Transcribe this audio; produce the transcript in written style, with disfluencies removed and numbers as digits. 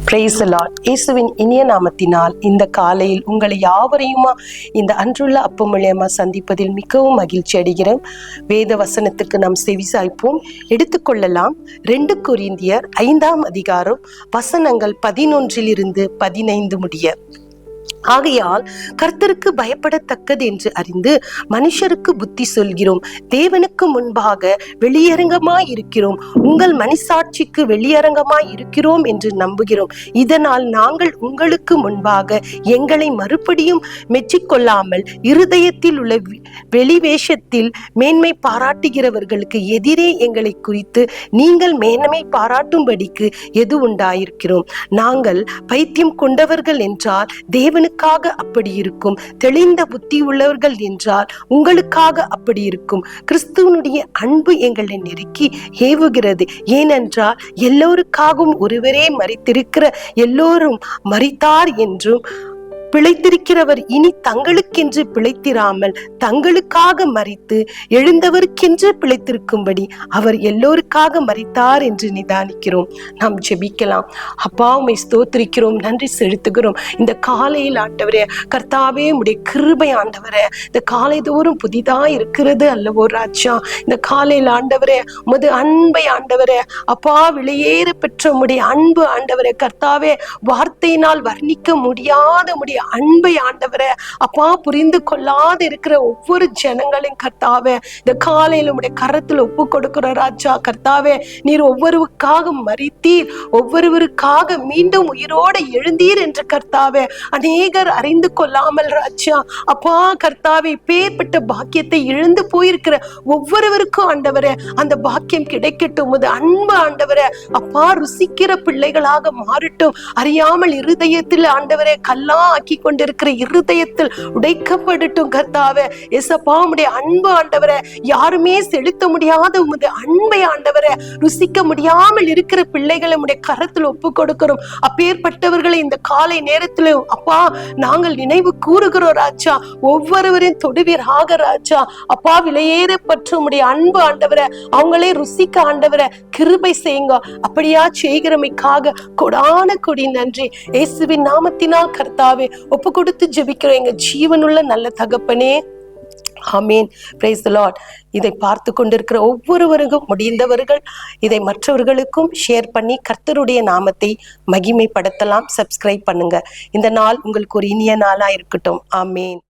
Praise the Lord. இயேசுவின் இனிய நாமத்தினால் இந்த காலையில் உங்களை யாவரையுமா இந்த அன்றுள்ள அப்பம் மூலியமா சந்திப்பதில் மிகவும் மகிழ்ச்சி அடைகிறோம். வேத வசனத்துக்கு நாம் செவிசாய்ப்போம். எடுத்துக்கொள்ளலாம். 2 கொரிந்தியர் 5ஆம் அதிகாரம் வசனங்கள் 11 15 முடிய. ஆகையால் கர்த்தருக்கு பயப்படத்தக்கது என்று அறிந்து மனுஷருக்கு புத்தி சொல்கிறோம், தேவனுக்கு முன்பாக வெளியரங்கமாய் இருக்கிறோம், உங்கள் மனசாட்சிக்கு வெளியரங்கமாய் இருக்கிறோம் என்று நம்புகிறோம். இதனால் நாங்கள் உங்களுக்கு முன்பாக எங்களை மறுபடியும் மெச்சிக்கொள்ளாமல் இருதயத்தில் உள்ள வெளிவேஷத்தில் மேன்மை பாராட்டுகிறவர்களுக்கு எதிரே எங்களை குறித்து நீங்கள் மேன்மை பாராட்டும்படிக்கு எது உண்டாயிருக்கிறோம். நாங்கள் பைத்தியம் கொண்டவர்கள் என்றால் தேவனுக்காக அப்படி இருக்கும், தெளிந்த புத்தி உள்ளவர்கள் என்றால் உங்களுக்காக அப்படி இருக்கும். கிறிஸ்துவனுடைய அன்பு எங்களை நெருக்கி ஏவுகிறது. ஏனென்றால் எல்லோருக்காகவும் ஒருவரே மரித்திருக்கிற எல்லோரும் மரித்தார் என்றும் பிழைத்திருக்கிறவர் இனி தங்களுக்கென்று பிழைத்திராமல் தங்களுக்காக மரித்து எழுந்தவருக்கென்று பிழைத்திருக்கும்படி அவர் எல்லோருக்காக மரித்தார் என்று நிதானிக்கிறோம். நாம் ஜெபிக்கலாம். அப்பா, உம்மை ஸ்தோத்திரிக்கிறோம், நன்றி செலுத்துகிறோம். இந்த காலையில் ஆண்டவரே கர்த்தாவே, உம்முடைய கிருபை ஆண்டவரே இந்த காலை தோறும் புதிதா இருக்கிறது அல்லவோ ராஜா. இந்த காலையில் ஆண்டவரே உமது அன்பை ஆண்டவரே அப்பா, விலையேற பெற்ற உம்முடைய அன்பு ஆண்டவரே கர்த்தாவே, வார்த்தையினால் வர்ணிக்க முடியாத உம்முடைய அன்பை ஆண்டவரே அப்பா, புரிந்து கொள்ளாத இருக்கிற ஒவ்வொரு ஜனங்களையும் கர்த்தாவே இந்த காலையில உம்முடைய கரத்துல ஒப்பு கொடுக்கிற ராஜா. கர்த்தாவே, நீர் ஒவ்வொருவருக்காக மரித்தீர், ஒவ்வொருவருக்காக மீண்டும் உயிரோடு எழுந்தீர் என்று கர்த்தாவே அநேகர் அறிந்து கொள்ளாமல் ராஜா அப்பா கர்த்தாவே இப்பேற்பட்ட பாக்கியத்தை இழந்து போயிருக்கிற ஒவ்வொருவருக்கும் ஆண்டவரே அந்த பாக்கியம் கிடைக்கட்டும். உமது அன்பு ஆண்டவரே அப்பா ருசிக்கிற பிள்ளைகளாக மாறட்டும். அறியாமல் இருதயத்தில் ஆண்டவரே கல்லா ஆக்கி கொண்டிருக்கிற இருதயத்தில் உடைக்கப்படட்டும் கர்த்தாவே. ஏசப்பா, உம்முடைய அன்பு ஆண்டவரே யாருமே செலுத்த முடியாத உமது அன்பை ஆண்டவரே ருசிக்க முடியாமல் இருக்கிற பிள்ளைகளை உம்முடைய கரத்தில் ஒப்பு கொடுக்கிறோம். அப்பேற்பட்டவர்களை இந்த காலை நேரத்தில் அப்பா நாங்கள் நினைவு கூறுகிறோம் ராஜா. ஒவ்வொருவரையும் தொடுவீராக ராஜா அப்பா. விலையேறப்பட்ட உம்முடைய அன்பு ஆண்டவரே அவங்களே ருசிக்க ஆண்டவரே கிருபை செய்யுங்க. அப்படியா செய்கிறமைக்காக கொடான கொடி நன்றி. இயேசுவின் நாமத்தினால் கர்த்தாவே ஒப்பு கொடுத்து ஜெபிக்கிறோம் எங்க ஜீவனுள்ள நல்ல தகப்பனே. ஆமீன். Praise the Lord. இதை பார்த்து கொண்டிருக்கிற ஒவ்வொருவருக்கும் முடிந்தவர்கள் இதை மற்றவர்களுக்கும் ஷேர் பண்ணி கர்த்தருடைய நாமத்தை மகிமைப்படுத்தலாம். சப்ஸ்கிரைப் பண்ணுங்க. இந்த நாள் உங்களுக்கு ஒரு இனிய நாளா இருக்கட்டும். ஆமீன்.